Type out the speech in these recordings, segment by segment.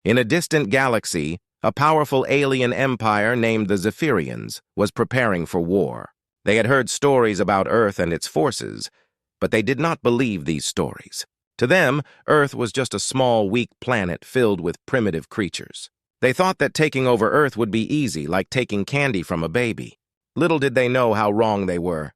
In a distant galaxy, a powerful alien empire named the Zephyrians was preparing for war. They had heard stories about Earth and its forces, but they did not believe these stories. To them, Earth was just a small, weak planet filled with primitive creatures. They thought that taking over Earth would be easy, like taking candy from a baby. Little did they know how wrong they were.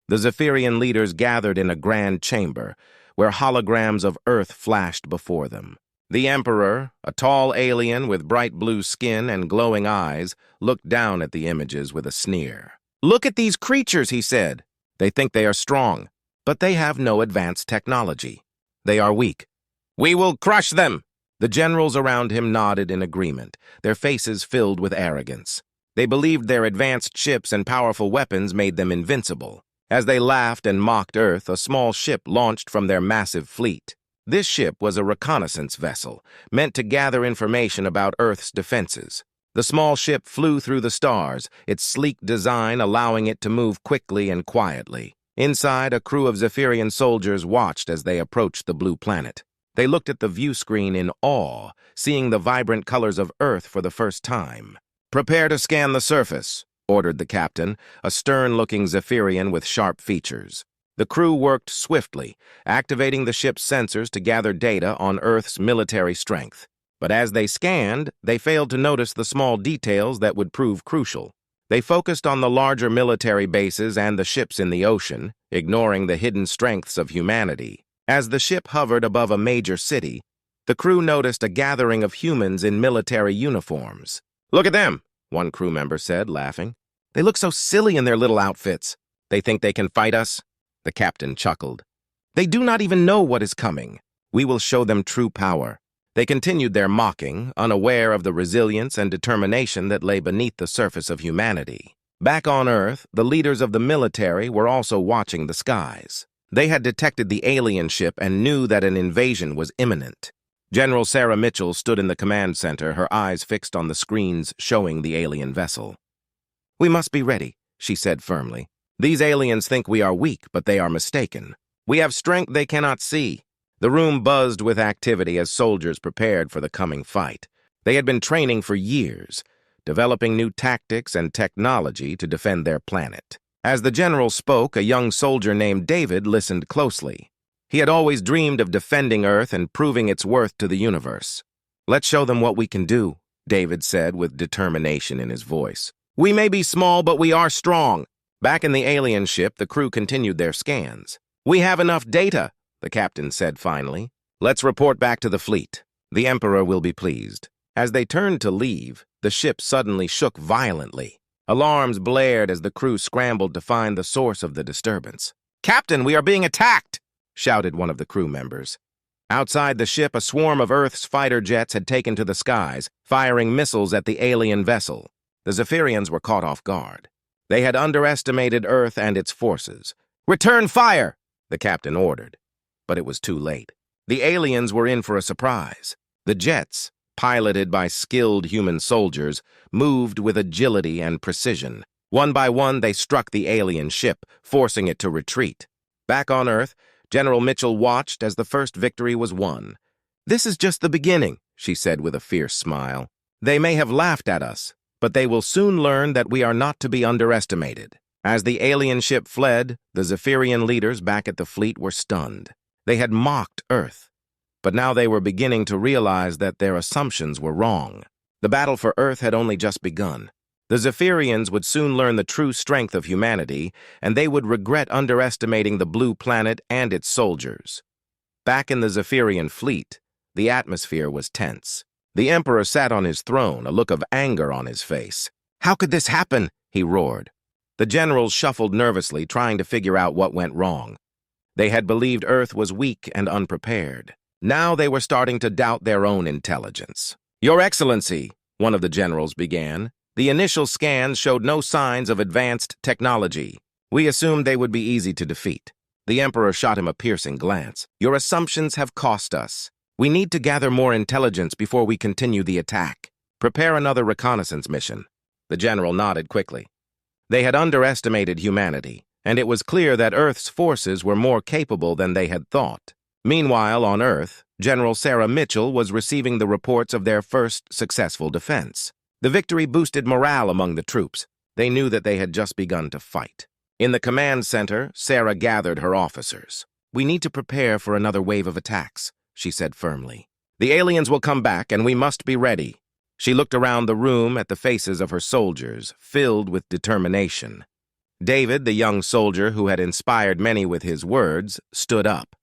The Zephyrian leaders gathered in a grand chamber, where holograms of Earth flashed before them. The Emperor, a tall alien with bright blue skin and glowing eyes, looked down at the images with a sneer. "Look at these creatures," he said. "They think they are strong, but they have no advanced technology. They are weak. We will crush them!" The generals around him nodded in agreement, their faces filled with arrogance. They believed their advanced ships and powerful weapons made them invincible. As they laughed and mocked Earth, a small ship launched from their massive fleet. This ship was a reconnaissance vessel, meant to gather information about Earth's defenses. The small ship flew through the stars, its sleek design allowing it to move quickly and quietly. Inside, a crew of Zephyrian soldiers watched as they approached the blue planet. They looked at the view screen in awe, seeing the vibrant colors of Earth for the first time. "Prepare to scan the surface," ordered the captain, a stern-looking Zephyrian with sharp features. The crew worked swiftly, activating the ship's sensors to gather data on Earth's military strength. But as they scanned, they failed to notice the small details that would prove crucial. They focused on the larger military bases and the ships in the ocean, ignoring the hidden strengths of humanity. As the ship hovered above a major city, the crew noticed a gathering of humans in military uniforms. "Look at them," one crew member said, laughing. "They look so silly in their little outfits. They think they can fight us?" The captain chuckled. "They do not even know what is coming. We will show them true power." They continued their mocking, unaware of the resilience and determination that lay beneath the surface of humanity. Back on Earth, the leaders of the military were also watching the skies. They had detected the alien ship and knew that an invasion was imminent. General Sarah Mitchell stood in the command center, her eyes fixed on the screens showing the alien vessel. "We must be ready," she said firmly. "These aliens think we are weak, but they are mistaken. We have strength they cannot see." The room buzzed with activity as soldiers prepared for the coming fight. They had been training for years, developing new tactics and technology to defend their planet. As the general spoke, a young soldier named David listened closely. He had always dreamed of defending Earth and proving its worth to the universe. "Let's show them what we can do," David said with determination in his voice. "We may be small, but we are strong." Back in the alien ship, the crew continued their scans. "We have enough data," the captain said finally. "Let's report back to the fleet. The Emperor will be pleased." As they turned to leave, the ship suddenly shook violently. Alarms blared as the crew scrambled to find the source of the disturbance. "Captain, we are being attacked!" shouted one of the crew members. Outside the ship, a swarm of Earth's fighter jets had taken to the skies, firing missiles at the alien vessel. The Zephyrians were caught off guard. They had underestimated Earth and its forces. "Return fire!" the captain ordered. But it was too late. The aliens were in for a surprise. The jets, piloted by skilled human soldiers, moved with agility and precision. One by one, they struck the alien ship, forcing it to retreat. Back on Earth, General Mitchell watched as the first victory was won. "This is just the beginning," she said with a fierce smile. "They may have laughed at us, but they will soon learn that we are not to be underestimated." As the alien ship fled, the Zephyrian leaders back at the fleet were stunned. They had mocked Earth, but now they were beginning to realize that their assumptions were wrong. The battle for Earth had only just begun. The Zephyrians would soon learn the true strength of humanity, and they would regret underestimating the blue planet and its soldiers. Back in the Zephyrian fleet, the atmosphere was tense. The Emperor sat on his throne, a look of anger on his face. "How could this happen?" he roared. The generals shuffled nervously, trying to figure out what went wrong. They had believed Earth was weak and unprepared. Now they were starting to doubt their own intelligence. "Your Excellency," one of the generals began, "the initial scans showed no signs of advanced technology. We assumed they would be easy to defeat." The Emperor shot him a piercing glance. "Your assumptions have cost us. We need to gather more intelligence before we continue the attack. Prepare another reconnaissance mission." The general nodded quickly. They had underestimated humanity, and it was clear that Earth's forces were more capable than they had thought. Meanwhile, on Earth, General Sarah Mitchell was receiving the reports of their first successful defense. The victory boosted morale among the troops. They knew that they had just begun to fight. In the command center, Sarah gathered her officers. "We need to prepare for another wave of attacks," she said firmly. "The aliens will come back, and we must be ready." She looked around the room at the faces of her soldiers, filled with determination. David, the young soldier who had inspired many with his words, stood up.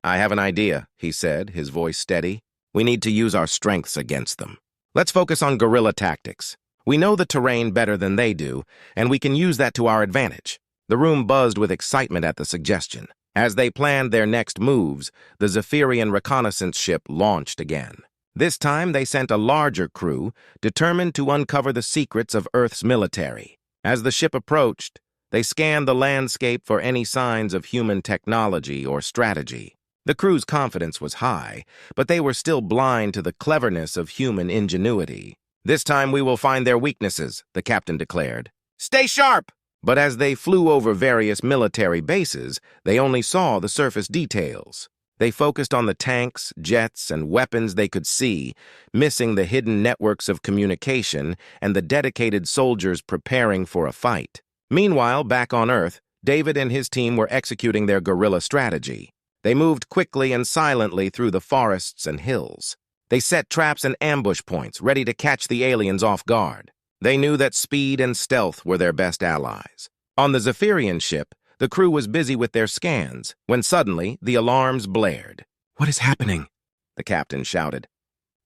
"I have an idea," he said, his voice steady. "We need to use our strengths against them. Let's focus on guerrilla tactics. We know the terrain better than they do, and we can use that to our advantage." The room buzzed with excitement at the suggestion. As they planned their next moves, the Zephyrian reconnaissance ship launched again. This time they sent a larger crew, determined to uncover the secrets of Earth's military. As the ship approached, they scanned the landscape for any signs of human technology or strategy. The crew's confidence was high, but they were still blind to the cleverness of human ingenuity. "This time we will find their weaknesses," the captain declared. "Stay sharp!" But as they flew over various military bases, they only saw the surface details. They focused on the tanks, jets, and weapons they could see, missing the hidden networks of communication and the dedicated soldiers preparing for a fight. Meanwhile, back on Earth, David and his team were executing their guerrilla strategy. They moved quickly and silently through the forests and hills. They set traps and ambush points, ready to catch the aliens off guard. They knew that speed and stealth were their best allies. On the Zephyrian ship, the crew was busy with their scans, when suddenly the alarms blared. "What is happening?" the captain shouted.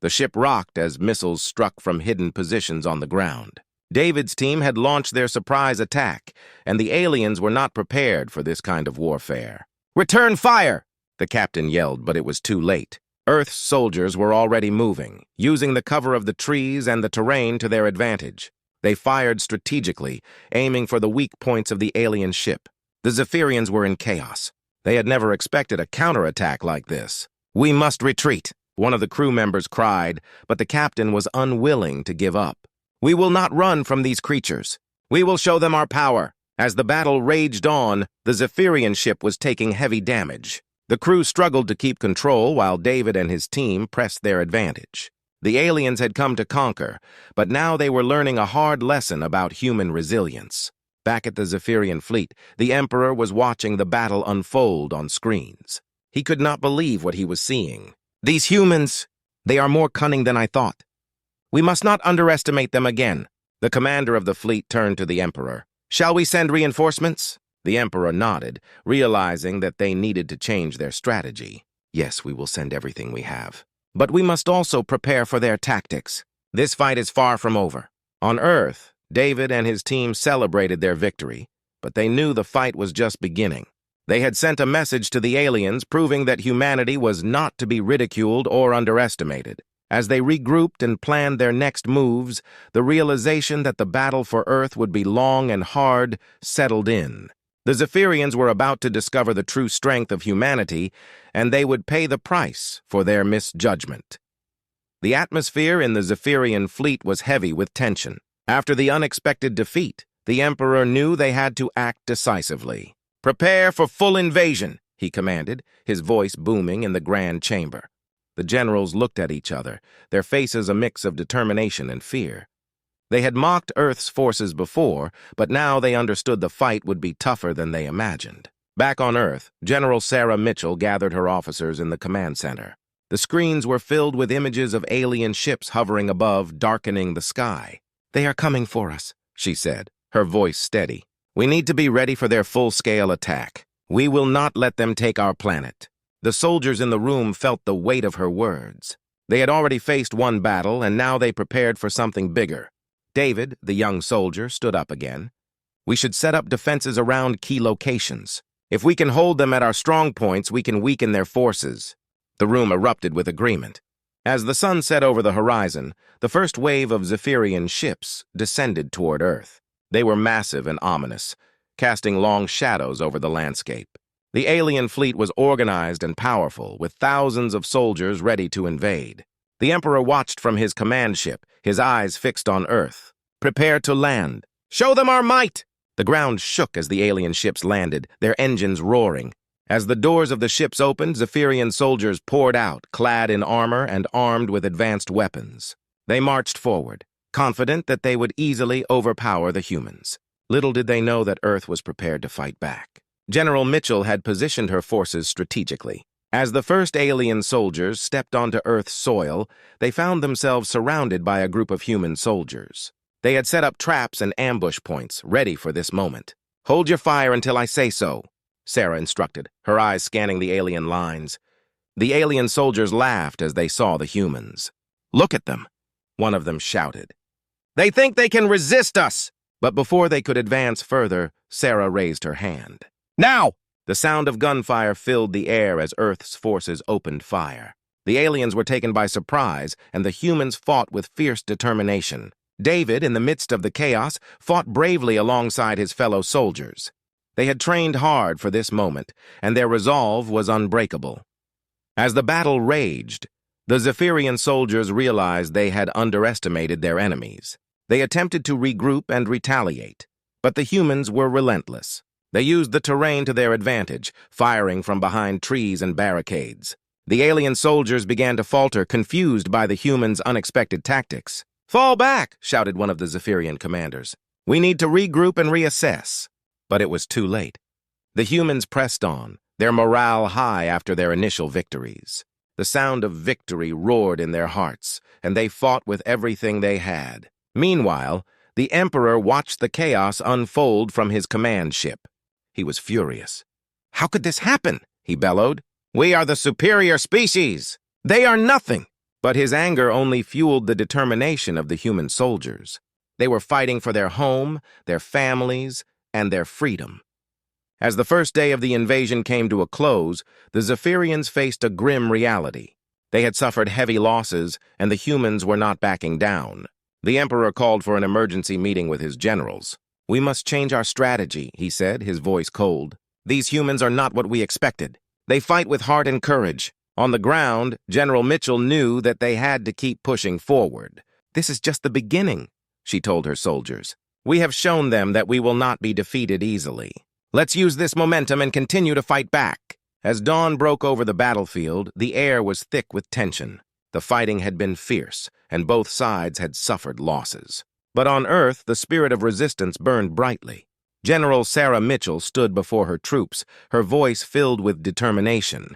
The ship rocked as missiles struck from hidden positions on the ground. David's team had launched their surprise attack, and the aliens were not prepared for this kind of warfare. "Return fire!" the captain yelled, but it was too late. Earth's soldiers were already moving, using the cover of the trees and the terrain to their advantage. They fired strategically, aiming for the weak points of the alien ship. The Zephyrians were in chaos. They had never expected a counterattack like this. "We must retreat," one of the crew members cried, but the captain was unwilling to give up. "We will not run from these creatures. We will show them our power." As the battle raged on, the Zephyrian ship was taking heavy damage. The crew struggled to keep control while David and his team pressed their advantage. The aliens had come to conquer, but now they were learning a hard lesson about human resilience. Back at the Zephyrian fleet, the Emperor was watching the battle unfold on screens. He could not believe what he was seeing. "These humans, they are more cunning than I thought. We must not underestimate them again." The commander of the fleet turned to the Emperor. "Shall we send reinforcements?" The Emperor nodded, realizing that they needed to change their strategy. "Yes, we will send everything we have. But we must also prepare for their tactics. This fight is far from over." On Earth, David and his team celebrated their victory, but they knew the fight was just beginning. They had sent a message to the aliens proving that humanity was not to be ridiculed or underestimated. As they regrouped and planned their next moves, the realization that the battle for Earth would be long and hard settled in. The Zephyrians were about to discover the true strength of humanity, and they would pay the price for their misjudgment. The atmosphere in the Zephyrian fleet was heavy with tension. After the unexpected defeat, the Emperor knew they had to act decisively. "Prepare for full invasion," he commanded, his voice booming in the grand chamber. The generals looked at each other, their faces a mix of determination and fear. They had mocked Earth's forces before, but now they understood the fight would be tougher than they imagined. Back on Earth, General Sarah Mitchell gathered her officers in the command center. The screens were filled with images of alien ships hovering above, darkening the sky. "They are coming for us," she said, her voice steady. "We need to be ready for their full-scale attack. We will not let them take our planet." The soldiers in the room felt the weight of her words. They had already faced one battle, and now they prepared for something bigger. David, the young soldier, stood up again. "We should set up defenses around key locations. If we can hold them at our strong points, we can weaken their forces." The room erupted with agreement. As the sun set over the horizon, the first wave of Zephyrian ships descended toward Earth. They were massive and ominous, casting long shadows over the landscape. The alien fleet was organized and powerful, with thousands of soldiers ready to invade. The Emperor watched from his command ship, his eyes fixed on Earth. "Prepare to land. Show them our might!" The ground shook as the alien ships landed, their engines roaring. As the doors of the ships opened, Zephyrian soldiers poured out, clad in armor and armed with advanced weapons. They marched forward, confident that they would easily overpower the humans. Little did they know that Earth was prepared to fight back. General Mitchell had positioned her forces strategically. As the first alien soldiers stepped onto Earth's soil, they found themselves surrounded by a group of human soldiers. They had set up traps and ambush points, ready for this moment. "Hold your fire until I say so," Sarah instructed, her eyes scanning the alien lines. The alien soldiers laughed as they saw the humans. "Look at them," one of them shouted. "They think they can resist us!" But before they could advance further, Sarah raised her hand. "Now!" The sound of gunfire filled the air as Earth's forces opened fire. The aliens were taken by surprise, and the humans fought with fierce determination. David, in the midst of the chaos, fought bravely alongside his fellow soldiers. They had trained hard for this moment, and their resolve was unbreakable. As the battle raged, the Zephyrian soldiers realized they had underestimated their enemies. They attempted to regroup and retaliate, but the humans were relentless. They used the terrain to their advantage, firing from behind trees and barricades. The alien soldiers began to falter, confused by the humans' unexpected tactics. "Fall back!" shouted one of the Zephyrian commanders. "We need to regroup and reassess." But it was too late. The humans pressed on, their morale high after their initial victories. The sound of victory roared in their hearts, and they fought with everything they had. Meanwhile, the Emperor watched the chaos unfold from his command ship. He was furious. "How could this happen?" he bellowed. "We are the superior species. They are nothing." But his anger only fueled the determination of the human soldiers. They were fighting for their home, their families, and their freedom. As the first day of the invasion came to a close, the Zephyrians faced a grim reality. They had suffered heavy losses, and the humans were not backing down. The Emperor called for an emergency meeting with his generals. "We must change our strategy," he said, his voice cold. "These humans are not what we expected. They fight with heart and courage." On the ground, General Mitchell knew that they had to keep pushing forward. "This is just the beginning," she told her soldiers. "We have shown them that we will not be defeated easily. Let's use this momentum and continue to fight back." As dawn broke over the battlefield, the air was thick with tension. The fighting had been fierce, and both sides had suffered losses. But on Earth, the spirit of resistance burned brightly. General Sarah Mitchell stood before her troops, her voice filled with determination.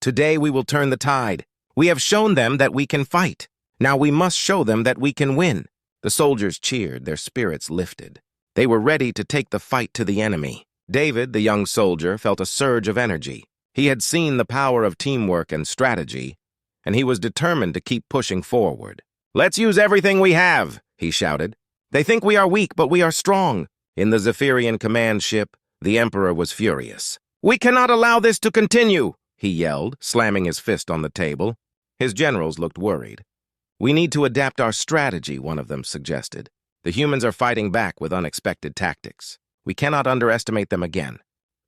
"Today we will turn the tide. We have shown them that we can fight. Now we must show them that we can win." The soldiers cheered, their spirits lifted. They were ready to take the fight to the enemy. David, the young soldier, felt a surge of energy. He had seen the power of teamwork and strategy, and he was determined to keep pushing forward. "Let's use everything we have," he shouted. "They think we are weak, but we are strong." In the Zephyrian command ship, the Emperor was furious. "We cannot allow this to continue," he yelled, slamming his fist on the table. His generals looked worried. "We need to adapt our strategy," one of them suggested. "The humans are fighting back with unexpected tactics. We cannot underestimate them again."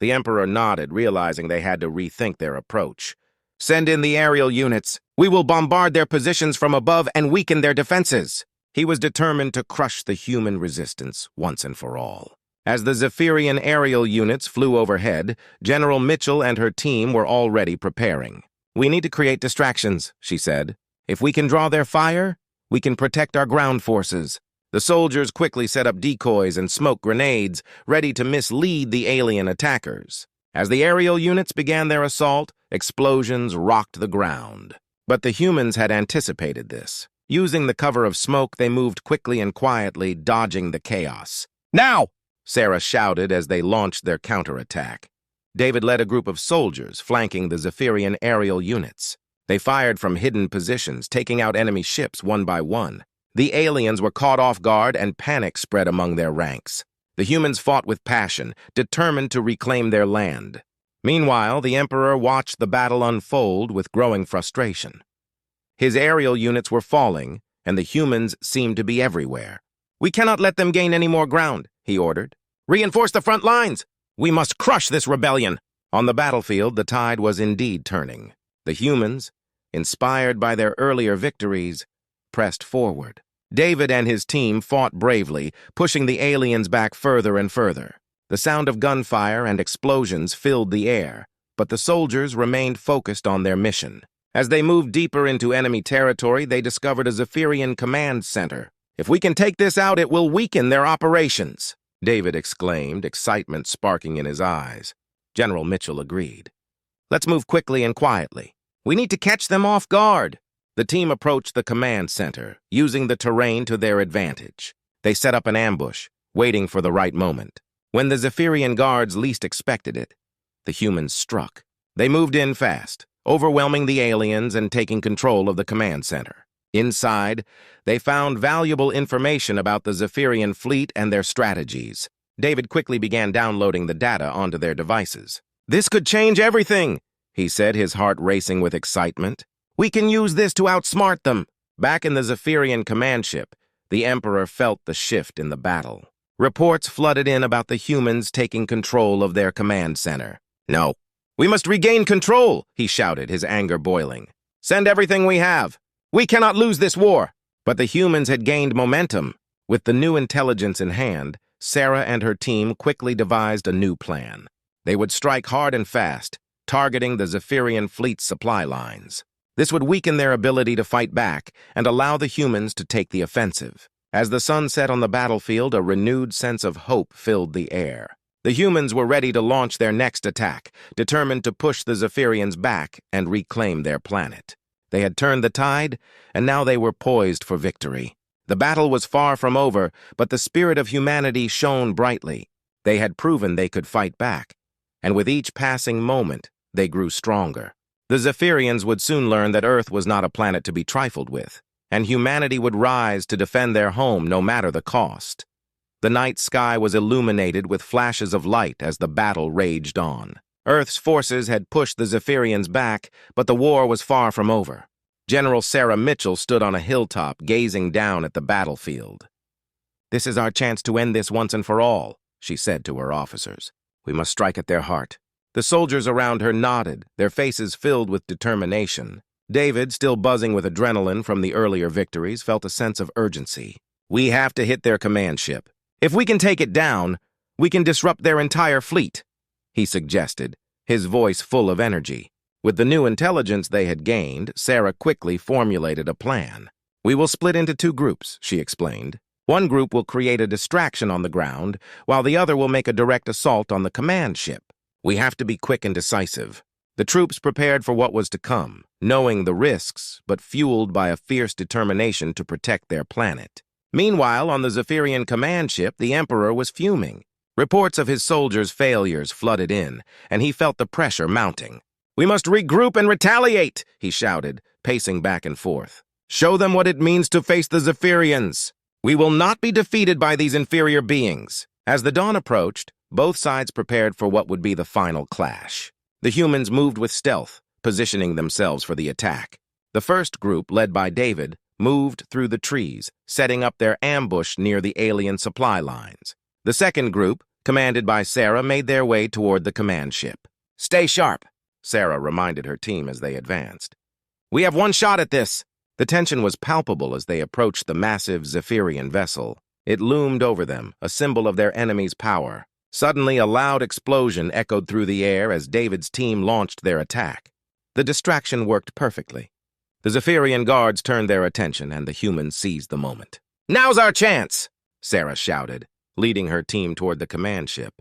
The Emperor nodded, realizing they had to rethink their approach. "Send in the aerial units. We will bombard their positions from above and weaken their defenses." He was determined to crush the human resistance once and for all. As the Zephyrian aerial units flew overhead, General Mitchell and her team were already preparing. "We need to create distractions," she said. "If we can draw their fire, we can protect our ground forces." The soldiers quickly set up decoys and smoke grenades, ready to mislead the alien attackers. As the aerial units began their assault, explosions rocked the ground. But the humans had anticipated this. Using the cover of smoke, they moved quickly and quietly, dodging the chaos. "Now!" Sarah shouted as they launched their counterattack. David led a group of soldiers, flanking the Zephyrian aerial units. They fired from hidden positions, taking out enemy ships one by one. The aliens were caught off guard, and panic spread among their ranks. The humans fought with passion, determined to reclaim their land. Meanwhile, the Emperor watched the battle unfold with growing frustration. His aerial units were falling, and the humans seemed to be everywhere. "We cannot let them gain any more ground," he ordered. "Reinforce the front lines! We must crush this rebellion!" On the battlefield, the tide was indeed turning. The humans, inspired by their earlier victories, pressed forward. David and his team fought bravely, pushing the aliens back further and further. The sound of gunfire and explosions filled the air. but the soldiers remained focused on their mission. As they moved deeper into enemy territory, they discovered a Zephyrian command center. "If we can take this out, it will weaken their operations," David exclaimed, excitement sparking in his eyes. General Mitchell agreed. "Let's move quickly and quietly. We need to catch them off guard." The team approached the command center, using the terrain to their advantage. They set up an ambush, waiting for the right moment. When the Zephyrian guards least expected it, the humans struck. They moved in fast, overwhelming the aliens and taking control of the command center. Inside, they found valuable information about the Zephyrian fleet and their strategies. David quickly began downloading the data onto their devices. "This could change everything," he said, his heart racing with excitement. "We can use this to outsmart them." Back in the Zephyrian command ship, the Emperor felt the shift in the battle. Reports flooded in about the humans taking control of their command center. "No, we must regain control," he shouted, his anger boiling. "Send everything we have. We cannot lose this war." But the humans had gained momentum. With the new intelligence in hand, Sarah and her team quickly devised a new plan. They would strike hard and fast, targeting the Zephyrian fleet's supply lines. This would weaken their ability to fight back and allow the humans to take the offensive. As the sun set on the battlefield, a renewed sense of hope filled the air. The humans were ready to launch their next attack, determined to push the Zephyrians back and reclaim their planet. They had turned the tide, and now they were poised for victory. The battle was far from over, but the spirit of humanity shone brightly. They had proven they could fight back, and with each passing moment, they grew stronger. The Zephyrians would soon learn that Earth was not a planet to be trifled with, and humanity would rise to defend their home no matter the cost. The night sky was illuminated with flashes of light as the battle raged on. Earth's forces had pushed the Zephyrians back, but the war was far from over. General Sarah Mitchell stood on a hilltop, gazing down at the battlefield. "This is our chance to end this once and for all," she said to her officers. "We must strike at their heart." The soldiers around her nodded, their faces filled with determination. David, still buzzing with adrenaline from the earlier victories, felt a sense of urgency. "We have to hit their command ship. If we can take it down, we can disrupt their entire fleet," he suggested, his voice full of energy. With the new intelligence they had gained, Sarah quickly formulated a plan. "We will split into two groups," she explained. "One group will create a distraction on the ground, while the other will make a direct assault on the command ship. We have to be quick and decisive." The troops prepared for what was to come, knowing the risks, but fueled by a fierce determination to protect their planet. Meanwhile, on the Zephyrian command ship, the Emperor was fuming. Reports of his soldiers' failures flooded in, and he felt the pressure mounting. "We must regroup and retaliate," he shouted, pacing back and forth. "Show them what it means to face the Zephyrians. We will not be defeated by these inferior beings." As the dawn approached, both sides prepared for what would be the final clash. The humans moved with stealth, positioning themselves for the attack. The first group, led by David, moved through the trees, setting up their ambush near the alien supply lines. The second group, commanded by Sarah, made their way toward the command ship. "Stay sharp," Sarah reminded her team as they advanced. "We have one shot at this." The tension was palpable as they approached the massive Zephyrian vessel. It loomed over them, a symbol of their enemy's power. Suddenly, a loud explosion echoed through the air as David's team launched their attack. The distraction worked perfectly. The Zephyrian guards turned their attention, and the humans seized the moment. "Now's our chance!" Sarah shouted, leading her team toward the command ship.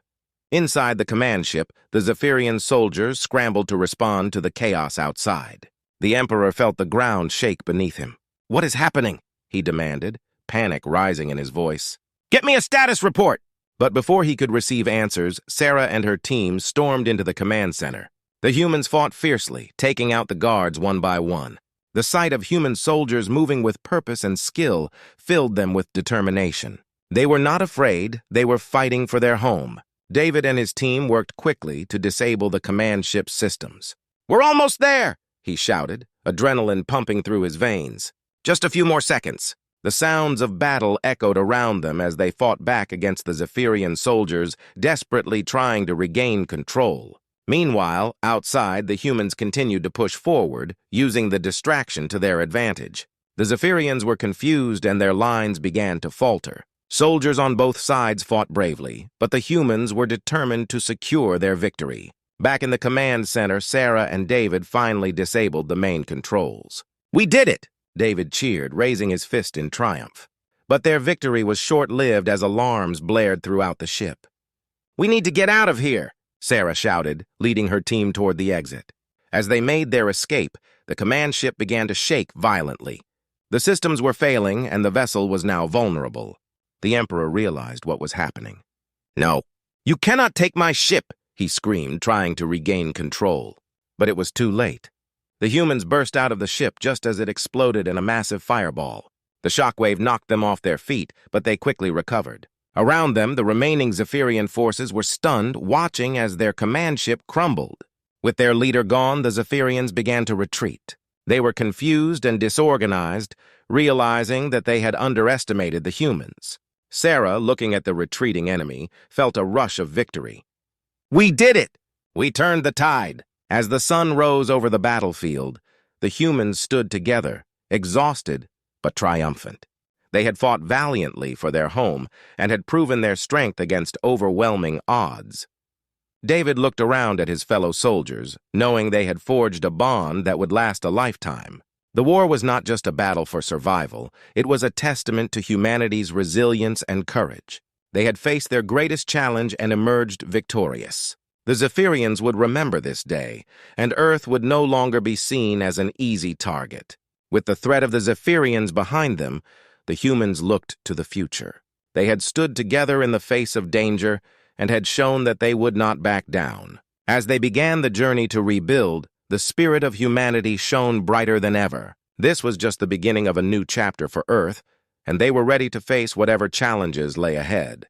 Inside the command ship, the Zephyrian soldiers scrambled to respond to the chaos outside. The Emperor felt the ground shake beneath him. "What is happening?" he demanded, panic rising in his voice. "Get me a status report!" But before he could receive answers, Sarah and her team stormed into the command center. The humans fought fiercely, taking out the guards one by one. The sight of human soldiers moving with purpose and skill filled them with determination. They were not afraid, they were fighting for their home. David and his team worked quickly to disable the command ship's systems. "We're almost there!" he shouted, adrenaline pumping through his veins. "Just a few more seconds." The sounds of battle echoed around them as they fought back against the Zephyrian soldiers, desperately trying to regain control. Meanwhile, outside, the humans continued to push forward, using the distraction to their advantage. The Zephyrians were confused and their lines began to falter. Soldiers on both sides fought bravely, but the humans were determined to secure their victory. Back in the command center, Sarah and David finally disabled the main controls. "We did it!" David cheered, raising his fist in triumph. But their victory was short-lived as alarms blared throughout the ship. "We need to get out of here!" Sarah shouted, leading her team toward the exit. As they made their escape, the command ship began to shake violently. The systems were failing, and the vessel was now vulnerable. The Emperor realized what was happening. "No, you cannot take my ship!" he screamed, trying to regain control. But it was too late. The humans burst out of the ship just as it exploded in a massive fireball. The shockwave knocked them off their feet, but they quickly recovered. Around them, the remaining Zephyrian forces were stunned, watching as their command ship crumbled. With their leader gone, the Zephyrians began to retreat. They were confused and disorganized, realizing that they had underestimated the humans. Sarah, looking at the retreating enemy, felt a rush of victory. "We did it! We turned the tide!" As the sun rose over the battlefield, the humans stood together, exhausted but triumphant. They had fought valiantly for their home and had proven their strength against overwhelming odds. David looked around at his fellow soldiers, knowing they had forged a bond that would last a lifetime. The war was not just a battle for survival, it was a testament to humanity's resilience and courage. They had faced their greatest challenge and emerged victorious. The Zephyrians would remember this day, and Earth would no longer be seen as an easy target. With the threat of the Zephyrians behind them, the humans looked to the future. They had stood together in the face of danger and had shown that they would not back down. As they began the journey to rebuild, the spirit of humanity shone brighter than ever. This was just the beginning of a new chapter for Earth, and they were ready to face whatever challenges lay ahead.